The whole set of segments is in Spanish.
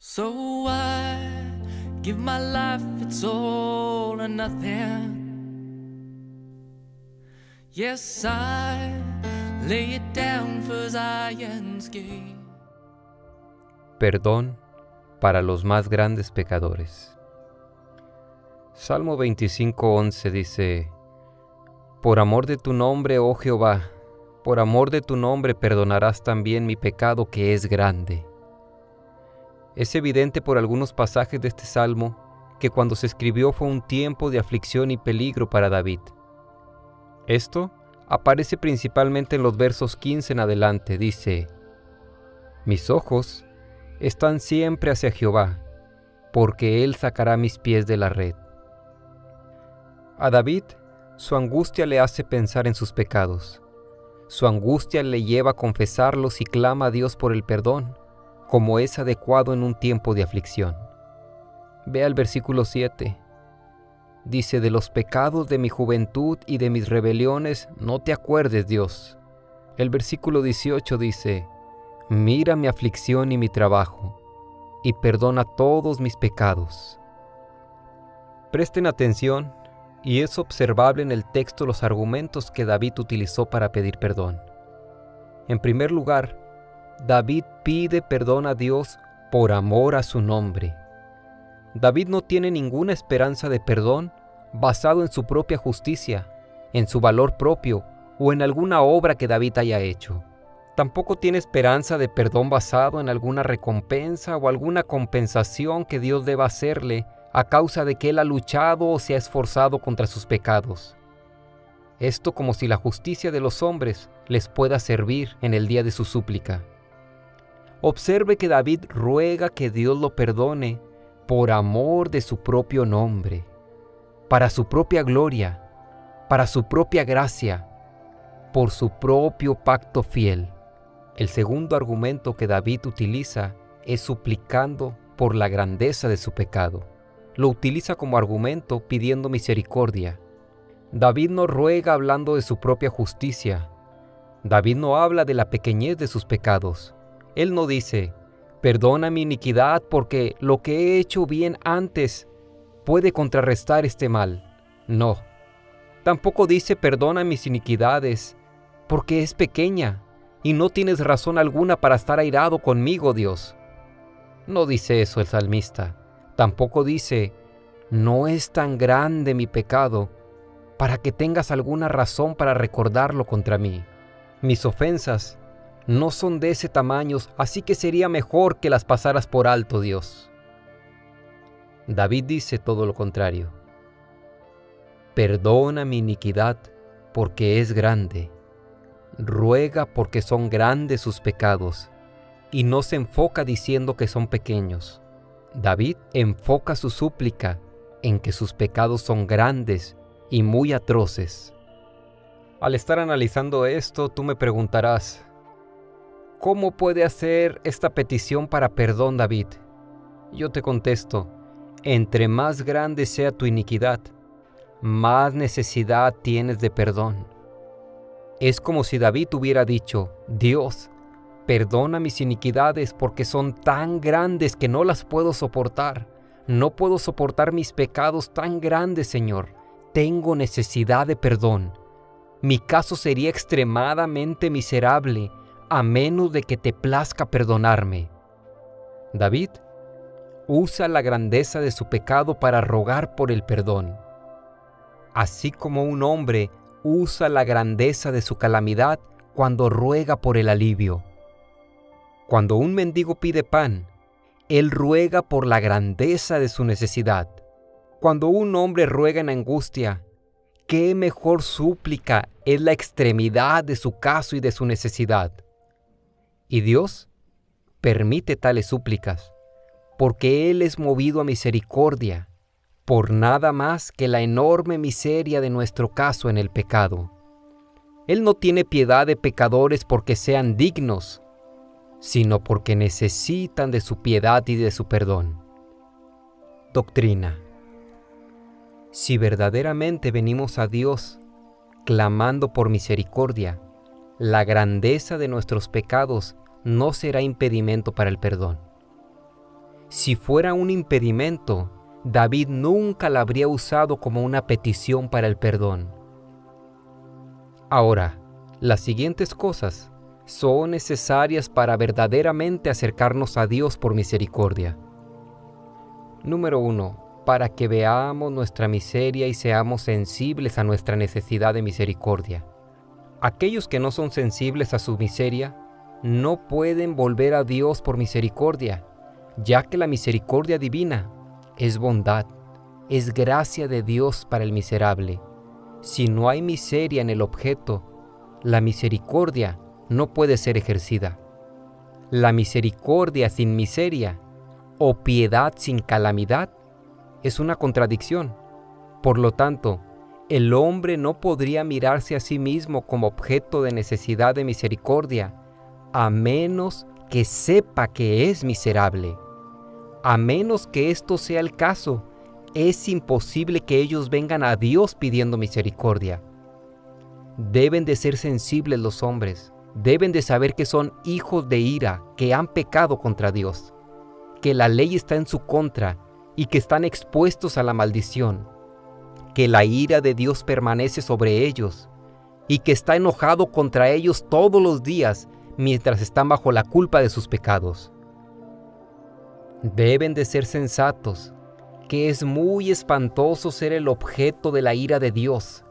So I give my life, it's all or nothing. Yes, I lay it down for Zion's gate. Perdón para los más grandes pecadores. Salmo 25:11 dice: Por amor de tu nombre, oh Jehová, por amor de tu nombre perdonarás también mi pecado que es grande. Es evidente por algunos pasajes de este salmo que cuando se escribió fue un tiempo de aflicción y peligro para David. Esto aparece principalmente en los versos 15 en adelante. Dice: Mis ojos están siempre hacia Jehová, porque Él sacará mis pies de la red. A David, su angustia le hace pensar en sus pecados. Su angustia le lleva a confesarlos y clama a Dios por el perdón, como es adecuado en un tiempo de aflicción. Vea el versículo 7. Dice: De los pecados de mi juventud y de mis rebeliones no te acuerdes, Dios. El versículo 18 dice: Mira mi aflicción y mi trabajo, y perdona todos mis pecados. Presten atención, y es observable en el texto los argumentos que David utilizó para pedir perdón. En primer lugar, David pide perdón a Dios por amor a su nombre. David no tiene ninguna esperanza de perdón basado en su propia justicia, en su valor propio o en alguna obra que David haya hecho. Tampoco tiene esperanza de perdón basado en alguna recompensa o alguna compensación que Dios deba hacerle a causa de que él ha luchado o se ha esforzado contra sus pecados. Esto como si la justicia de los hombres les pueda servir en el día de su súplica. Observe que David ruega que Dios lo perdone por amor de su propio nombre, para su propia gloria, para su propia gracia, por su propio pacto fiel. El segundo argumento que David utiliza es suplicando por la grandeza de su pecado. Lo utiliza como argumento pidiendo misericordia. David no ruega hablando de su propia justicia. David no habla de la pequeñez de sus pecados. Él no dice: perdona mi iniquidad porque lo que he hecho bien antes puede contrarrestar este mal. No. Tampoco dice: perdona mis iniquidades porque es pequeña y no tienes razón alguna para estar airado conmigo, Dios. No dice eso el salmista. Tampoco dice: no es tan grande mi pecado para que tengas alguna razón para recordarlo contra mí. Mis ofensas no son de ese tamaño, así que sería mejor que las pasaras por alto, Dios. David dice todo lo contrario. Perdona mi iniquidad porque es grande. Ruega porque son grandes sus pecados, y no se enfoca diciendo que son pequeños. David enfoca su súplica en que sus pecados son grandes y muy atroces. Al estar analizando esto, tú me preguntarás: ¿cómo puede hacer esta petición para perdón David? Yo te contesto: entre más grande sea tu iniquidad, más necesidad tienes de perdón. Es como si David hubiera dicho: Dios, perdona mis iniquidades porque son tan grandes que no las puedo soportar. No puedo soportar mis pecados tan grandes, Señor. Tengo necesidad de perdón. Mi caso sería extremadamente miserable a menos de que te plazca perdonarme. David usa la grandeza de su pecado para rogar por el perdón. Así como un hombre usa la grandeza de su calamidad cuando ruega por el alivio. Cuando un mendigo pide pan, él ruega por la grandeza de su necesidad. Cuando un hombre ruega en angustia, ¿qué mejor súplica es la extremidad de su caso y de su necesidad? Y Dios permite tales súplicas, porque Él es movido a misericordia, por nada más que la enorme miseria de nuestro caso en el pecado. Él no tiene piedad de pecadores porque sean dignos, sino porque necesitan de su piedad y de su perdón. Doctrina: si verdaderamente venimos a Dios clamando por misericordia, la grandeza de nuestros pecados no será impedimento para el perdón. Si fuera un impedimento, David nunca la habría usado como una petición para el perdón. Ahora, las siguientes cosas son necesarias para verdaderamente acercarnos a Dios por misericordia. Número 1. Para que veamos nuestra miseria y seamos sensibles a nuestra necesidad de misericordia. Aquellos que no son sensibles a su miseria no pueden volver a Dios por misericordia, ya que la misericordia divina es bondad, es gracia de Dios para el miserable. Si no hay miseria en el objeto, la misericordia no puede ser ejercida. La misericordia sin miseria o piedad sin calamidad es una contradicción. Por lo tanto, el hombre no podría mirarse a sí mismo como objeto de necesidad de misericordia, a menos que sepa que es miserable. A menos que esto sea el caso, es imposible que ellos vengan a Dios pidiendo misericordia. Deben de ser sensibles los hombres, deben de saber que son hijos de ira, que han pecado contra Dios, que la ley está en su contra y que están expuestos a la maldición, que la ira de Dios permanece sobre ellos y que está enojado contra ellos todos los días mientras están bajo la culpa de sus pecados. Deben de ser sensatos, que es muy espantoso ser el objeto de la ira de Dios.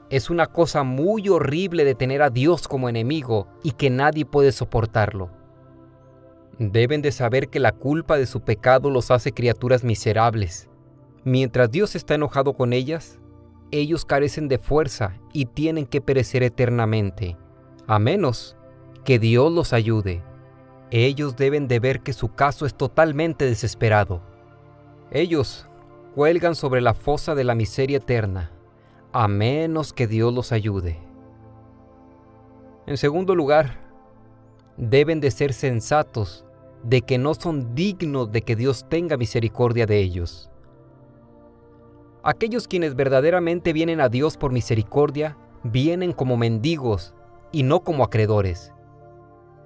Es una cosa muy horrible de tener a Dios como enemigo y que nadie puede soportarlo. Deben de saber que la culpa de su pecado los hace criaturas miserables. Mientras Dios está enojado con ellas, ellos carecen de fuerza y tienen que perecer eternamente, a menos que Dios los ayude. Ellos deben de ver que su caso es totalmente desesperado. Ellos cuelgan sobre la fosa de la miseria eterna, a menos que Dios los ayude. En segundo lugar, deben de ser sensatos de que no son dignos de que Dios tenga misericordia de ellos. Aquellos quienes verdaderamente vienen a Dios por misericordia, vienen como mendigos y no como acreedores.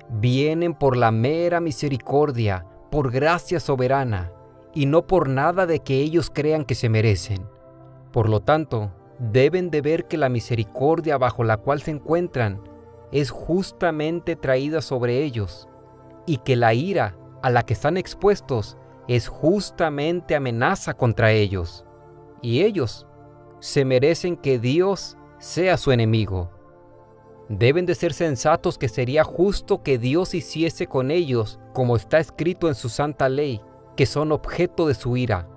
Vienen por la mera misericordia, por gracia soberana, y no por nada de que ellos crean que se merecen. Por lo tanto, deben de ver que la misericordia bajo la cual se encuentran es justamente traída sobre ellos, y que la ira a la que están expuestos es justamente amenaza contra ellos. Y ellos se merecen que Dios sea su enemigo. Deben de ser sensatos que sería justo que Dios hiciese con ellos como está escrito en su santa ley, que son objeto de su ira.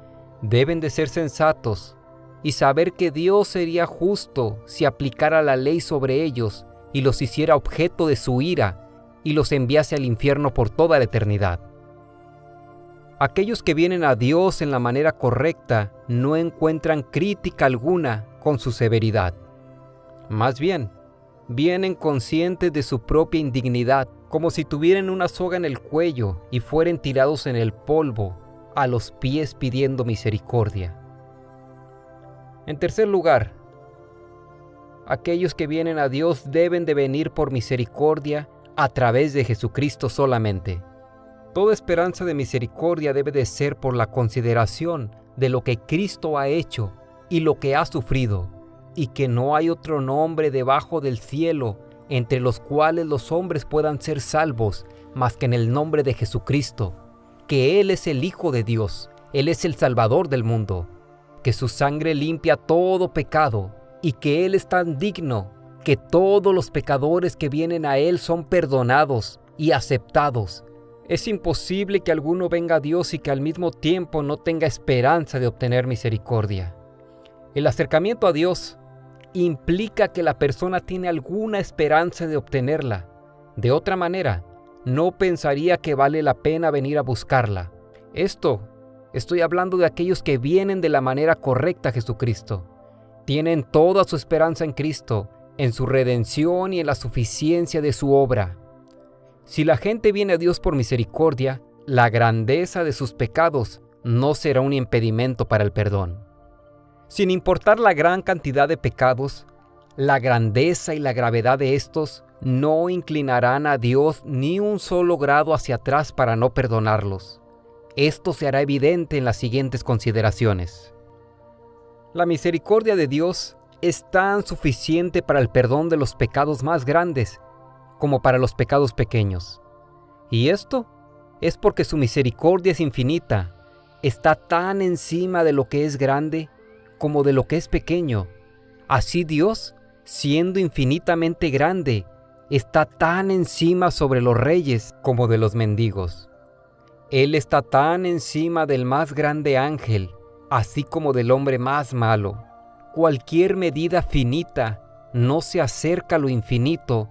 Deben de ser sensatos y saber que Dios sería justo si aplicara la ley sobre ellos y los hiciera objeto de su ira y los enviase al infierno por toda la eternidad. Aquellos que vienen a Dios en la manera correcta no encuentran crítica alguna con su severidad. Más bien, vienen conscientes de su propia indignidad, como si tuvieran una soga en el cuello y fueran tirados en el polvo, a los pies pidiendo misericordia. En tercer lugar, aquellos que vienen a Dios deben de venir por misericordia a través de Jesucristo solamente. Toda esperanza de misericordia debe de ser por la consideración de lo que Cristo ha hecho y lo que ha sufrido, y que no hay otro nombre debajo del cielo entre los cuales los hombres puedan ser salvos más que en el nombre de Jesucristo, que Él es el Hijo de Dios, Él es el Salvador del mundo, que su sangre limpia todo pecado y que Él es tan digno que todos los pecadores que vienen a Él son perdonados y aceptados. Es imposible que alguno venga a Dios y que al mismo tiempo no tenga esperanza de obtener misericordia. El acercamiento a Dios implica que la persona tiene alguna esperanza de obtenerla. De otra manera, no pensaría que vale la pena venir a buscarla. Estoy hablando de aquellos que vienen de la manera correcta a Jesucristo. Tienen toda su esperanza en Cristo, en su redención y en la suficiencia de su obra. Si la gente viene a Dios por misericordia, la grandeza de sus pecados no será un impedimento para el perdón. Sin importar la gran cantidad de pecados, la grandeza y la gravedad de estos no inclinarán a Dios ni un solo grado hacia atrás para no perdonarlos. Esto se hará evidente en las siguientes consideraciones. La misericordia de Dios es tan suficiente para el perdón de los pecados más grandes como para los pecados pequeños. Y esto es porque su misericordia es infinita, está tan encima de lo que es grande como de lo que es pequeño. Así Dios, siendo infinitamente grande, está tan encima sobre los reyes como de los mendigos. Él está tan encima del más grande ángel, así como del hombre más malo. Cualquier medida finita no se acerca a lo infinito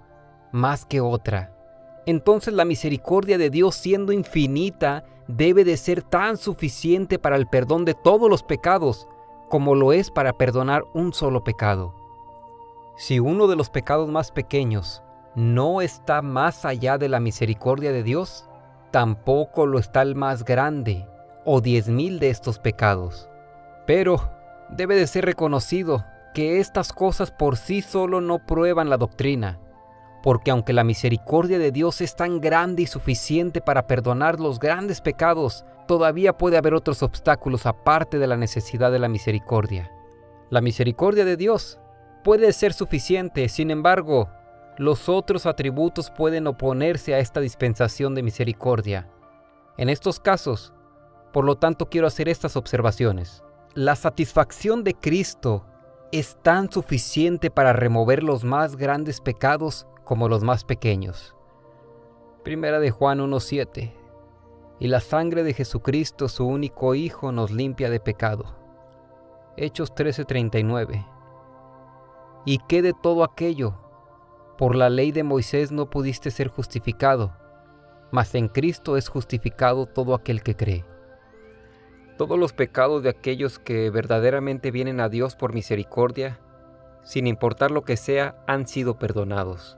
más que otra. Entonces la misericordia de Dios, siendo infinita, debe de ser tan suficiente para el perdón de todos los pecados como lo es para perdonar un solo pecado. Si uno de los pecados más pequeños no está más allá de la misericordia de Dios, tampoco lo está el más grande o 10,000 de estos pecados. Pero debe de ser reconocido que estas cosas por sí solo no prueban la doctrina, porque aunque la misericordia de Dios es tan grande y suficiente para perdonar los grandes pecados, todavía puede haber otros obstáculos aparte de la necesidad de la misericordia. La misericordia de Dios puede ser suficiente, sin embargo, los otros atributos pueden oponerse a esta dispensación de misericordia. En estos casos, por lo tanto, quiero hacer estas observaciones. La satisfacción de Cristo es tan suficiente para remover los más grandes pecados como los más pequeños. Primera de Juan 1:7. Y la sangre de Jesucristo, su único Hijo, nos limpia de pecado. Hechos 13:39. ¿Y qué de todo aquello? Por la ley de Moisés no pudiste ser justificado, mas en Cristo es justificado todo aquel que cree. Todos los pecados de aquellos que verdaderamente vienen a Dios por misericordia, sin importar lo que sea, han sido perdonados.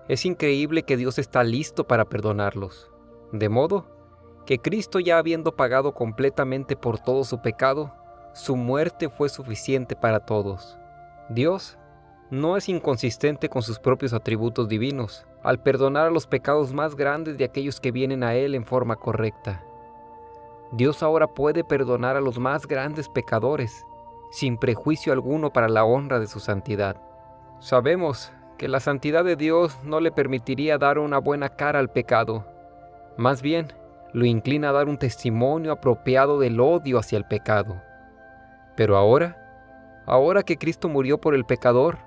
Es increíble que Dios está listo para perdonarlos, de modo que Cristo, ya habiendo pagado completamente por todo su pecado, su muerte fue suficiente para todos. Dios no es inconsistente con sus propios atributos divinos al perdonar a los pecados más grandes de aquellos que vienen a Él en forma correcta. Dios ahora puede perdonar a los más grandes pecadores, sin prejuicio alguno para la honra de su santidad. Sabemos que la santidad de Dios no le permitiría dar una buena cara al pecado. Más bien, lo inclina a dar un testimonio apropiado del odio hacia el pecado. Pero ahora que Cristo murió por el pecador,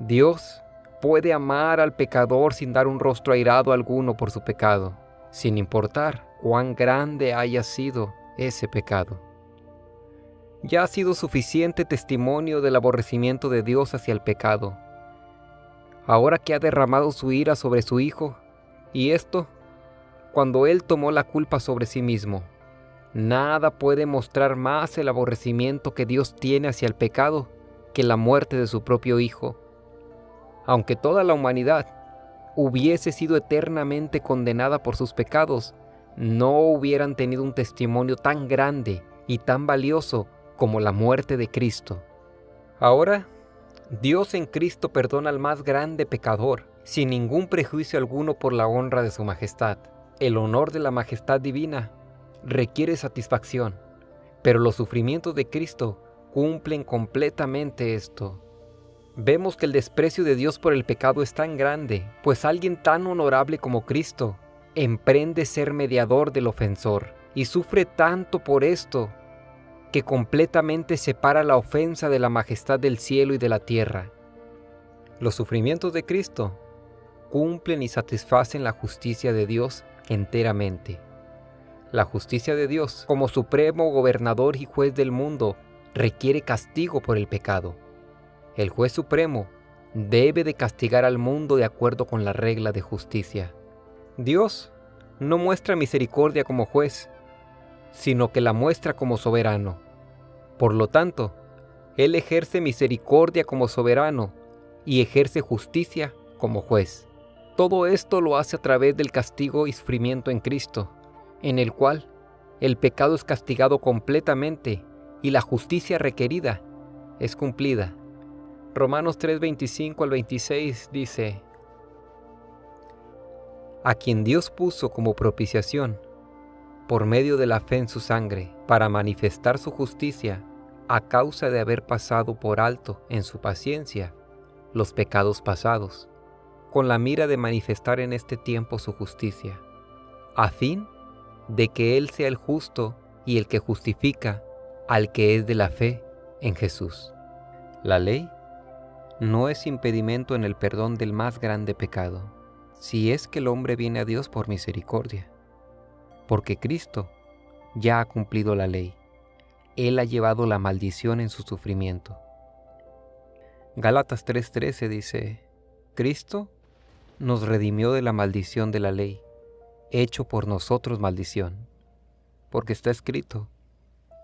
Dios puede amar al pecador sin dar un rostro airado alguno por su pecado, sin importar cuán grande haya sido ese pecado. Ya ha sido suficiente testimonio del aborrecimiento de Dios hacia el pecado. Ahora que ha derramado su ira sobre su Hijo, y esto cuando Él tomó la culpa sobre sí mismo, nada puede mostrar más el aborrecimiento que Dios tiene hacia el pecado que la muerte de su propio Hijo. Aunque toda la humanidad hubiese sido eternamente condenada por sus pecados, no hubieran tenido un testimonio tan grande y tan valioso como la muerte de Cristo. Ahora, Dios en Cristo perdona al más grande pecador, sin ningún prejuicio alguno por la honra de su majestad. El honor de la majestad divina requiere satisfacción, pero los sufrimientos de Cristo cumplen completamente esto. Vemos que el desprecio de Dios por el pecado es tan grande, pues alguien tan honorable como Cristo emprende ser mediador del ofensor y sufre tanto por esto que completamente separa la ofensa de la majestad del cielo y de la tierra. Los sufrimientos de Cristo cumplen y satisfacen la justicia de Dios enteramente. La justicia de Dios, como supremo gobernador y juez del mundo, requiere castigo por el pecado. El juez supremo debe de castigar al mundo de acuerdo con la regla de justicia. Dios no muestra misericordia como juez, sino que la muestra como soberano. Por lo tanto, Él ejerce misericordia como soberano y ejerce justicia como juez. Todo esto lo hace a través del castigo y sufrimiento en Cristo, en el cual el pecado es castigado completamente y la justicia requerida es cumplida. Romanos 3:25 al 26 dice: a quien Dios puso como propiciación por medio de la fe en su sangre, para manifestar su justicia, a causa de haber pasado por alto en su paciencia los pecados pasados, con la mira de manifestar en este tiempo su justicia, a fin de que Él sea el justo y el que justifica al que es de la fe en Jesús. La ley no es impedimento en el perdón del más grande pecado, si es que el hombre viene a Dios por misericordia, porque Cristo ya ha cumplido la ley. Él ha llevado la maldición en su sufrimiento. Gálatas 3:13 dice: Cristo nos redimió de la maldición de la ley, hecho por nosotros maldición, porque está escrito: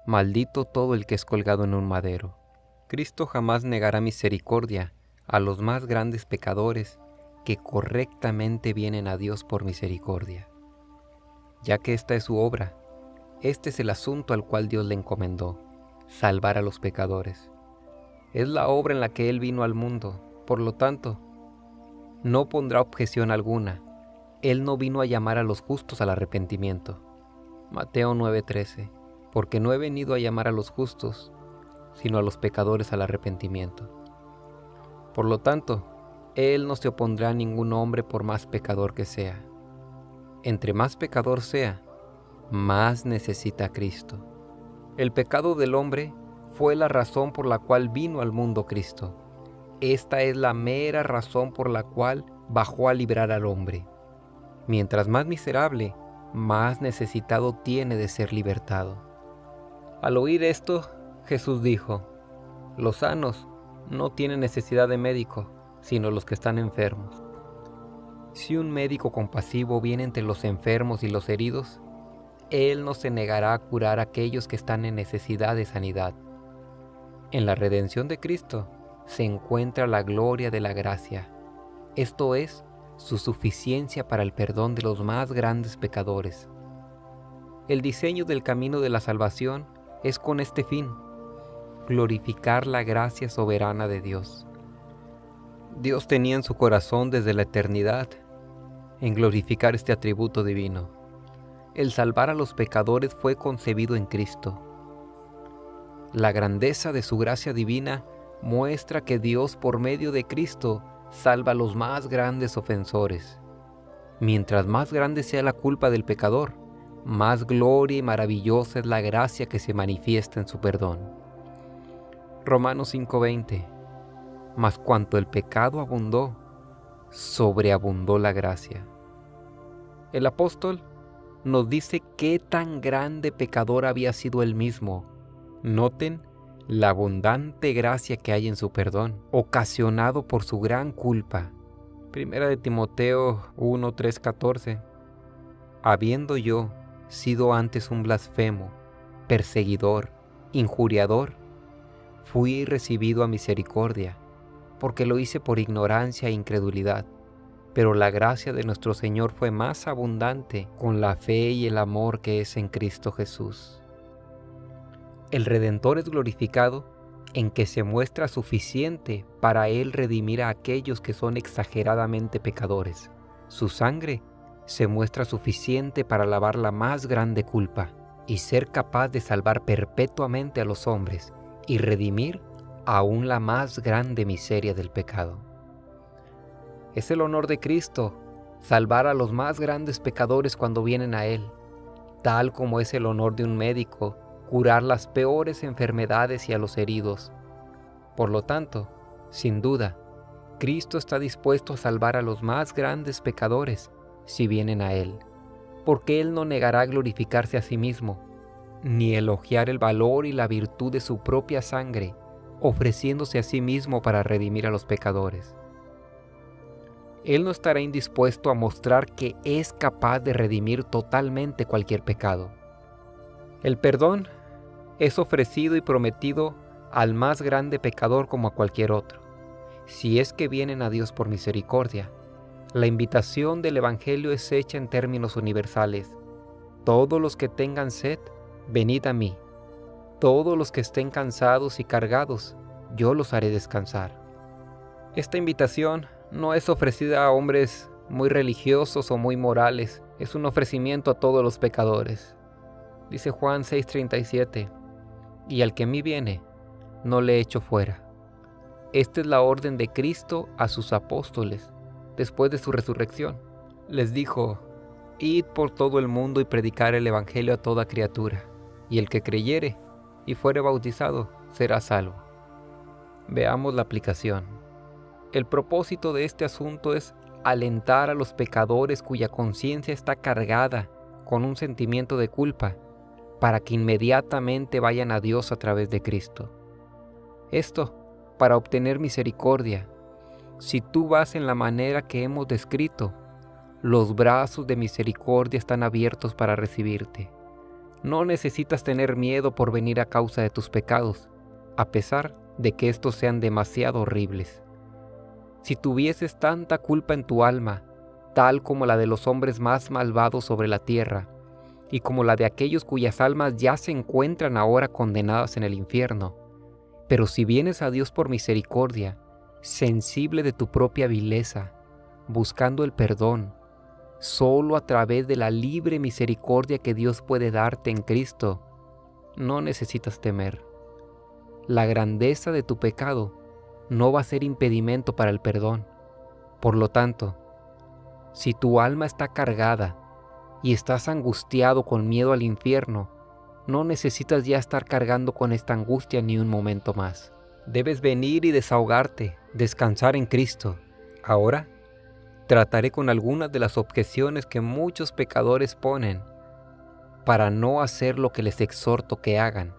maldito todo el que es colgado en un madero. Cristo jamás negará misericordia a los más grandes pecadores que correctamente vienen a Dios por misericordia, ya que esta es su obra. Este es el asunto al cual Dios le encomendó: salvar a los pecadores. Es la obra en la que Él vino al mundo, por lo tanto, no pondrá objeción alguna. Él no vino a llamar a los justos al arrepentimiento. Mateo 9:13, porque no he venido a llamar a los justos, sino a los pecadores al arrepentimiento. Por lo tanto, Él no se opondrá a ningún hombre por más pecador que sea. Entre más pecador sea, más necesita a Cristo. El pecado del hombre fue la razón por la cual vino al mundo Cristo. Esta es la mera razón por la cual bajó a librar al hombre. Mientras más miserable, más necesitado tiene de ser libertado. Al oír esto, Jesús dijo: los sanos no tienen necesidad de médico, sino los que están enfermos. Si un médico compasivo viene entre los enfermos y los heridos, Él no se negará a curar a aquellos que están en necesidad de sanidad. En la redención de Cristo se encuentra la gloria de la gracia, esto es, su suficiencia para el perdón de los más grandes pecadores. El diseño del camino de la salvación es con este fin: glorificar la gracia soberana de Dios. Dios tenía en su corazón desde la eternidad en glorificar este atributo divino. El salvar a los pecadores fue concebido en Cristo. La grandeza de su gracia divina muestra que Dios, por medio de Cristo, salva a los más grandes ofensores. Mientras más grande sea la culpa del pecador, más gloria y maravillosa es la gracia que se manifiesta en su perdón. Romanos 5:20. Mas cuanto el pecado abundó, sobreabundó la gracia. El apóstol nos dice qué tan grande pecador había sido él mismo. Noten la abundante gracia que hay en su perdón, ocasionado por su gran culpa. Primera de Timoteo 1:3-14. Habiendo yo sido antes un blasfemo, perseguidor, injuriador, fui recibido a misericordia, porque lo hice por ignorancia e incredulidad. Pero la gracia de nuestro Señor fue más abundante con la fe y el amor que es en Cristo Jesús. El Redentor es glorificado en que se muestra suficiente para Él redimir a aquellos que son exageradamente pecadores. Su sangre se muestra suficiente para lavar la más grande culpa y ser capaz de salvar perpetuamente a los hombres y redimir aún la más grande miseria del pecado. Es el honor de Cristo salvar a los más grandes pecadores cuando vienen a Él, tal como es el honor de un médico curar las peores enfermedades y a los heridos. Por lo tanto, sin duda, Cristo está dispuesto a salvar a los más grandes pecadores si vienen a Él, porque Él no negará glorificarse a sí mismo, ni elogiar el valor y la virtud de su propia sangre, ofreciéndose a sí mismo para redimir a los pecadores. Él no estará indispuesto a mostrar que es capaz de redimir totalmente cualquier pecado. El perdón es ofrecido y prometido al más grande pecador como a cualquier otro, si es que vienen a Dios por misericordia. La invitación del Evangelio es hecha en términos universales: todos los que tengan sed, venid a mí. Todos los que estén cansados y cargados, yo los haré descansar. Esta invitación no es ofrecida a hombres muy religiosos o muy morales, es un ofrecimiento a todos los pecadores. Dice Juan 6:37, y al que a mí viene, no le echo fuera. Esta es la orden de Cristo a sus apóstoles, después de su resurrección. Les dijo, id por todo el mundo y predicar el evangelio a toda criatura, y el que creyere y fuere bautizado será salvo. Veamos la aplicación. El propósito de este asunto es alentar a los pecadores cuya conciencia está cargada con un sentimiento de culpa, para que inmediatamente vayan a Dios a través de Cristo. Esto para obtener misericordia. Si tú vas en la manera que hemos descrito, los brazos de misericordia están abiertos para recibirte. No necesitas tener miedo por venir a causa de tus pecados, a pesar de que estos sean demasiado horribles. Si tuvieses tanta culpa en tu alma, tal como la de los hombres más malvados sobre la tierra, y como la de aquellos cuyas almas ya se encuentran ahora condenadas en el infierno, pero si vienes a Dios por misericordia, sensible de tu propia vileza, buscando el perdón, solo a través de la libre misericordia que Dios puede darte en Cristo, no necesitas temer. La grandeza de tu pecado no va a ser impedimento para el perdón. Por lo tanto, si tu alma está cargada y estás angustiado con miedo al infierno, no necesitas ya estar cargando con esta angustia ni un momento más. Debes venir y desahogarte, descansar en Cristo. Ahora, trataré con algunas de las objeciones que muchos pecadores ponen para no hacer lo que les exhorto que hagan,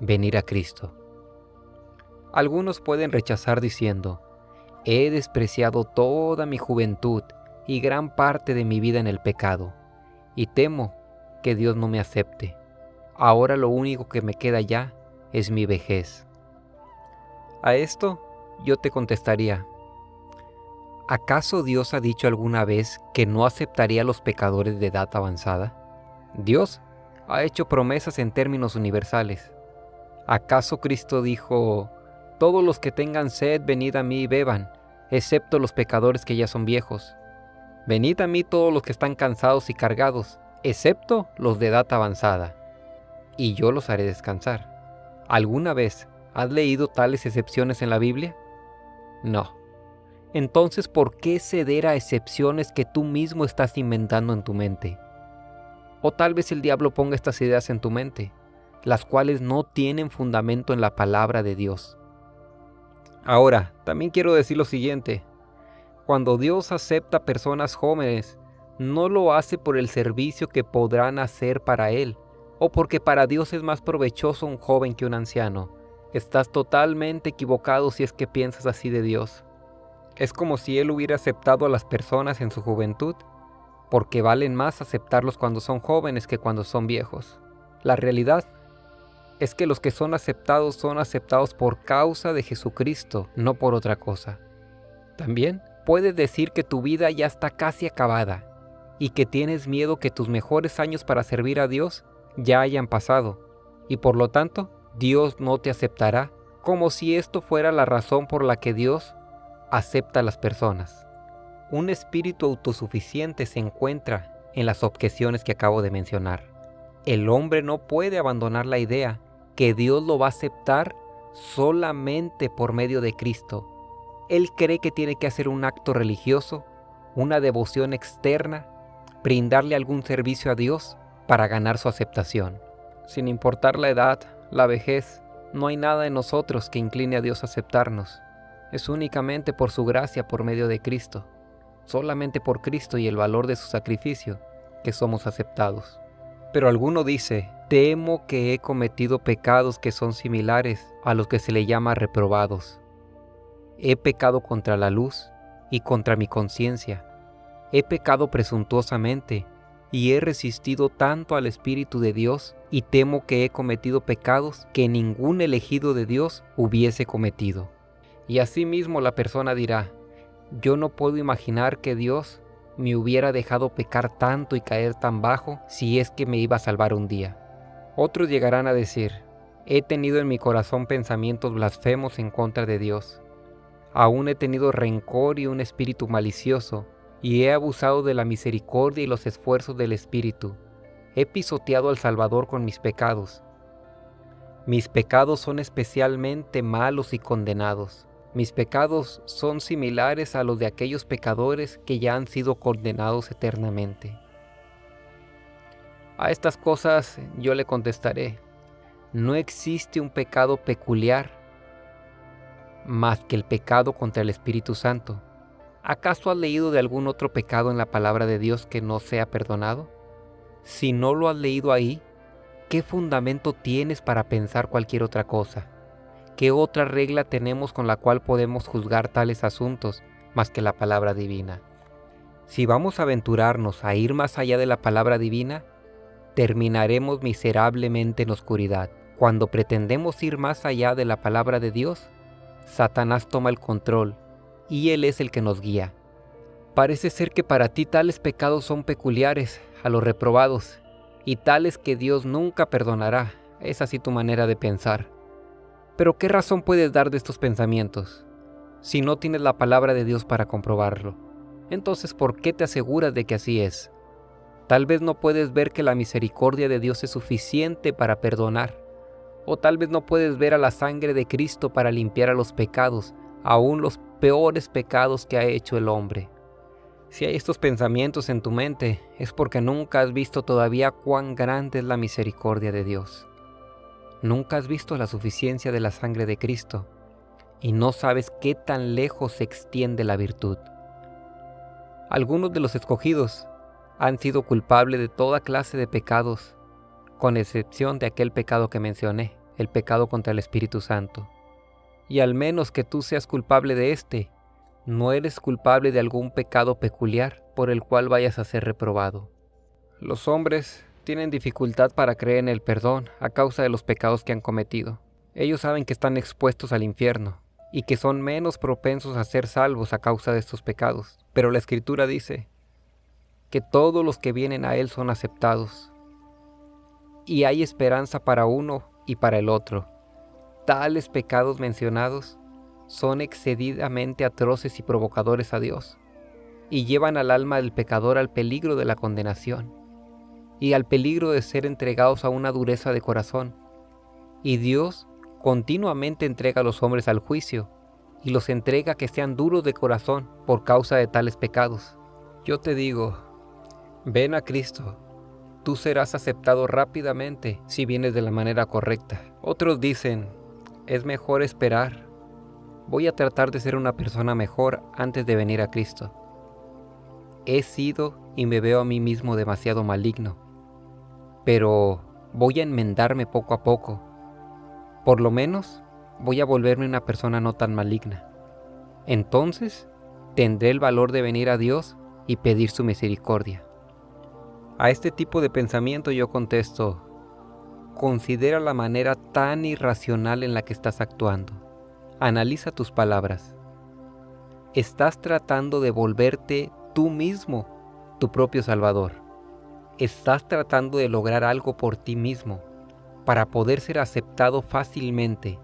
venir a Cristo. Algunos pueden rechazar diciendo, he despreciado toda mi juventud y gran parte de mi vida en el pecado, y temo que Dios no me acepte. Ahora lo único que me queda ya es mi vejez. A esto yo te contestaría, ¿acaso Dios ha dicho alguna vez que no aceptaría a los pecadores de edad avanzada? Dios ha hecho promesas en términos universales. ¿Acaso Cristo dijo, todos los que tengan sed, venid a mí y beban, excepto los pecadores que ya son viejos? Venid a mí todos los que están cansados y cargados, excepto los de edad avanzada, y yo los haré descansar. ¿Alguna vez has leído tales excepciones en la Biblia? No. Entonces, ¿por qué ceder a excepciones que tú mismo estás inventando en tu mente? O tal vez el diablo ponga estas ideas en tu mente, las cuales no tienen fundamento en la palabra de Dios. Ahora, también quiero decir lo siguiente. Cuando Dios acepta personas jóvenes, no lo hace por el servicio que podrán hacer para Él, o porque para Dios es más provechoso un joven que un anciano. Estás totalmente equivocado si es que piensas así de Dios. Es como si Él hubiera aceptado a las personas en su juventud, porque valen más aceptarlos cuando son jóvenes que cuando son viejos. La realidad es que los que son aceptados por causa de Jesucristo, no por otra cosa. También puedes decir que tu vida ya está casi acabada y que tienes miedo que tus mejores años para servir a Dios ya hayan pasado, y por lo tanto, Dios no te aceptará, como si esto fuera la razón por la que Dios acepta a las personas. Un espíritu autosuficiente se encuentra en las objeciones que acabo de mencionar. El hombre no puede abandonar la idea que Dios lo va a aceptar solamente por medio de Cristo. Él cree que tiene que hacer un acto religioso, una devoción externa, brindarle algún servicio a Dios para ganar su aceptación. Sin importar la edad, la vejez, no hay nada en nosotros que incline a Dios a aceptarnos. Es únicamente por su gracia por medio de Cristo, solamente por Cristo y el valor de su sacrificio, que somos aceptados. Pero alguno dice, temo que he cometido pecados que son similares a los que se le llama reprobados. He pecado contra la luz y contra mi conciencia. He pecado presuntuosamente y he resistido tanto al Espíritu de Dios y temo que he cometido pecados que ningún elegido de Dios hubiese cometido. Y asimismo la persona dirá, yo no puedo imaginar que Dios me hubiera dejado pecar tanto y caer tan bajo si es que me iba a salvar un día. Otros llegarán a decir, he tenido en mi corazón pensamientos blasfemos en contra de Dios. Aún he tenido rencor y un espíritu malicioso, y he abusado de la misericordia y los esfuerzos del Espíritu. He pisoteado al Salvador con mis pecados. Mis pecados son especialmente malos y condenados. Mis pecados son similares a los de aquellos pecadores que ya han sido condenados eternamente. A estas cosas yo le contestaré: no existe un pecado peculiar más que el pecado contra el Espíritu Santo. ¿Acaso has leído de algún otro pecado en la palabra de Dios que no sea perdonado? Si no lo has leído ahí, ¿qué fundamento tienes para pensar cualquier otra cosa? ¿Qué otra regla tenemos con la cual podemos juzgar tales asuntos más que la palabra divina? Si vamos a aventurarnos a ir más allá de la palabra divina, terminaremos miserablemente en oscuridad. Cuando pretendemos ir más allá de la palabra de Dios, Satanás toma el control y él es el que nos guía. Parece ser que para ti tales pecados son peculiares a los reprobados y tales que Dios nunca perdonará. Es así tu manera de pensar. Pero ¿qué razón puedes dar de estos pensamientos si no tienes la palabra de Dios para comprobarlo? Entonces, ¿por qué te aseguras de que así es? Tal vez no puedes ver que la misericordia de Dios es suficiente para perdonar, o tal vez no puedes ver a la sangre de Cristo para limpiar a los pecados, aún los peores pecados que ha hecho el hombre. Si hay estos pensamientos en tu mente, es porque nunca has visto todavía cuán grande es la misericordia de Dios. Nunca has visto la suficiencia de la sangre de Cristo, y no sabes qué tan lejos se extiende la virtud. Algunos de los escogidos han sido culpables de toda clase de pecados, con excepción de aquel pecado que mencioné, el pecado contra el Espíritu Santo. Y al menos que tú seas culpable de este, no eres culpable de algún pecado peculiar por el cual vayas a ser reprobado. Los hombres tienen dificultad para creer en el perdón a causa de los pecados que han cometido. Ellos saben que están expuestos al infierno y que son menos propensos a ser salvos a causa de estos pecados. Pero la Escritura dice que todos los que vienen a Él son aceptados, y hay esperanza para uno y para el otro. Tales pecados mencionados son excesivamente atroces y provocadores a Dios, y llevan al alma del pecador al peligro de la condenación, y al peligro de ser entregados a una dureza de corazón. Y Dios continuamente entrega a los hombres al juicio, y los entrega a que sean duros de corazón por causa de tales pecados. Yo te digo, ven a Cristo. Tú serás aceptado rápidamente si vienes de la manera correcta. Otros dicen, es mejor esperar. Voy a tratar de ser una persona mejor antes de venir a Cristo. He sido y me veo a mí mismo demasiado maligno, pero voy a enmendarme poco a poco. Por lo menos voy a volverme una persona no tan maligna. Entonces tendré el valor de venir a Dios y pedir su misericordia. A este tipo de pensamiento yo contesto, considera la manera tan irracional en la que estás actuando. Analiza tus palabras. Estás tratando de volverte tú mismo tu propio Salvador. Estás tratando de lograr algo por ti mismo para poder ser aceptado fácilmente.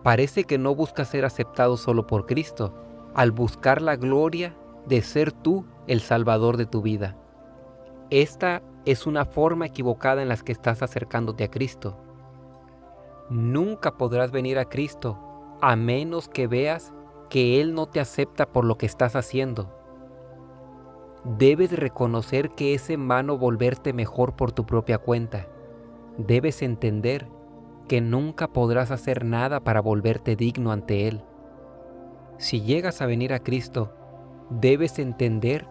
Parece que no buscas ser aceptado solo por Cristo, al buscar la gloria de ser tú el Salvador de tu vida. Esta es una forma equivocada en la que estás acercándote a Cristo. Nunca podrás venir a Cristo a menos que veas que Él no te acepta por lo que estás haciendo. Debes reconocer que es en vano volverte mejor por tu propia cuenta. Debes entender que nunca podrás hacer nada para volverte digno ante Él. Si llegas a venir a Cristo, debes entender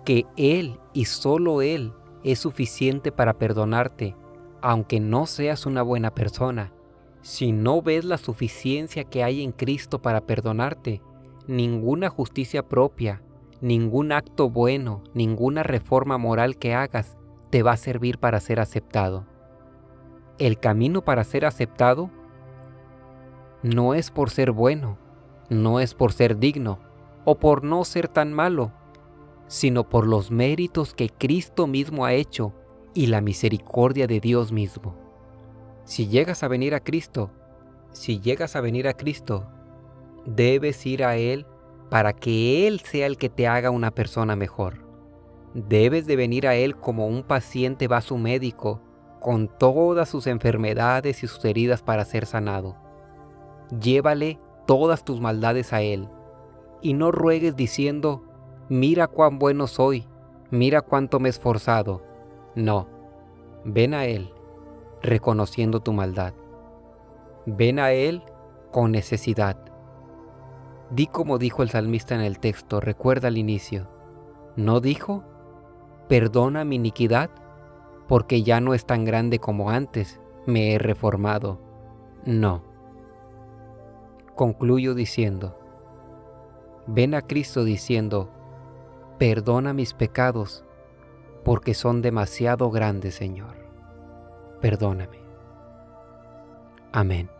que Él y solo Él es suficiente para perdonarte, aunque no seas una buena persona. Si no ves la suficiencia que hay en Cristo para perdonarte, ninguna justicia propia, ningún acto bueno, ninguna reforma moral que hagas te va a servir para ser aceptado. El camino para ser aceptado no es por ser bueno, no es por ser digno o por no ser tan malo, sino por los méritos que Cristo mismo ha hecho y la misericordia de Dios mismo. Si llegas a venir a Cristo, debes ir a Él para que Él sea el que te haga una persona mejor. Debes de venir a Él como un paciente va a su médico, con todas sus enfermedades y sus heridas para ser sanado. Llévale todas tus maldades a Él, y no ruegues diciendo, mira cuán bueno soy, mira cuánto me he esforzado. No, ven a Él reconociendo tu maldad. Ven a Él con necesidad. Di como dijo el salmista en el texto, recuerda al inicio. ¿No dijo? Perdona mi iniquidad, porque ya no es tan grande como antes, me he reformado. No. Concluyo diciendo, ven a Cristo diciendo, perdona mis pecados, porque son demasiado grandes, Señor. Perdóname. Amén.